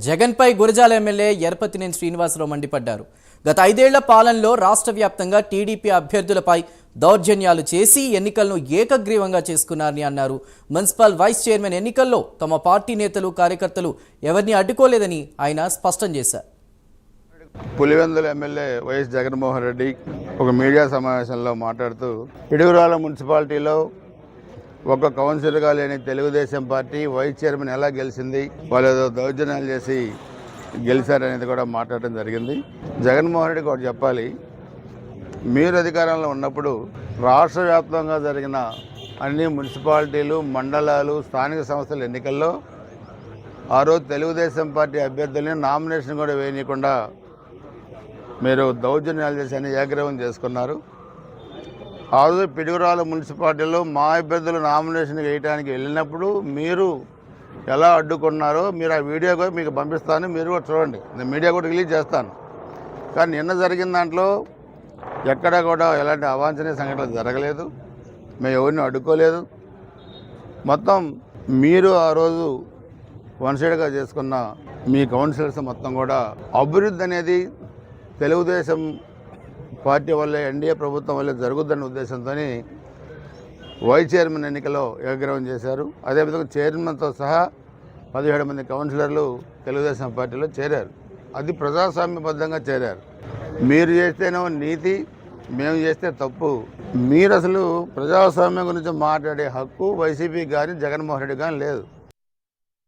జగన్పై గురజాల ఎమ్మెల్యే ఎరపతినేని శ్రీనివాసరావు మండిపడ్డారు. గత 5 ఏళ్ల పాలనలో రాష్ట్ర వ్యాప్తంగా టీడీపీ అభ్యర్థులపై దౌర్జన్యాలు చేసి ఎన్నికలను ఏకగ్రీవంగా చేసుకున్నారని అన్నారు. మున్సిపల్ వైస్ చైర్మన్ ఎన్నికల్లో తమ పార్టీ నేతలు కార్యకర్తలు ఎవరిని అడ్డుకోలేదని ఆయన స్పష్టం చేశారు. పులివెందుల ఎమ్మెల్యే వైఎస్ జగన్మోహన్ రెడ్డి ఒక మీడియా సమావేశంలో మాట్లాడుతూ పిడుగురాల మున్సిపాలిటీలో ఒక కౌన్సిలర్గా లేని తెలుగుదేశం పార్టీ వైస్ చైర్మన్ ఎలా గెలిచింది, వాళ్ళు ఏదో దౌర్జన్యాలు చేసి గెలిచారనేది కూడా మాట్లాడడం జరిగింది. జగన్మోహన్ రెడ్డికి ఒకటి చెప్పాలి, మీరు అధికారంలో ఉన్నప్పుడు రాష్ట్ర వ్యాప్తంగా జరిగిన అన్ని మున్సిపాలిటీలు, మండలాలు, స్థానిక సంస్థల ఎన్నికల్లో ఆ రోజు తెలుగుదేశం పార్టీ అభ్యర్థుల్ని నామినేషన్ కూడా వేయనీయకుండా మీరు దౌర్జన్యాలు చేసి అన్ని ఏకగ్రీవం చేసుకున్నారు. ఆ రోజు పిడుగురాల మున్సిపాలిటీలో మా అభ్యర్థులు నామినేషన్ వేయడానికి వెళ్ళినప్పుడు మీరు ఎలా అడ్డుకున్నారో మీరు ఆ వీడియో కూడా మీకు పంపిస్తాను, మీరు కూడా చూడండి. నేను మీడియా కూడా రిలీజ్ చేస్తాను. కానీ నిన్న జరిగిన దాంట్లో ఎక్కడా కూడా ఎలాంటి అవాంఛనీయ సంఘటనలు జరగలేదు, మేము ఎవరిని అడ్డుకోలేదు. మొత్తం మీరు ఆ రోజు వన్ సైడ్గా చేసుకున్న మీ కౌన్సిలర్స్ మొత్తం కూడా అభివృద్ధి అనేది తెలుగుదేశం పార్టీ వల్లే, ఎన్డీఏ ప్రభుత్వం వల్లే జరుగుద్దన్న ఉద్దేశంతో వైస్ చైర్మన్ ఎన్నికలో ఏకగ్రీవం చేశారు. అదేవిధంగా చైర్మన్తో సహా 17 మంది కౌన్సిలర్లు తెలుగుదేశం పార్టీలో చేరారు. అది ప్రజాస్వామ్యబద్ధంగా చేరారు. మీరు చేస్తేనేమో నీతి, మేము చేస్తే తప్పు. మీరు అసలు ప్రజాస్వామ్యం గురించి మాట్లాడే హక్కు వైసీపీ కానీ జగన్మోహన్ రెడ్డి కానీ లేదు.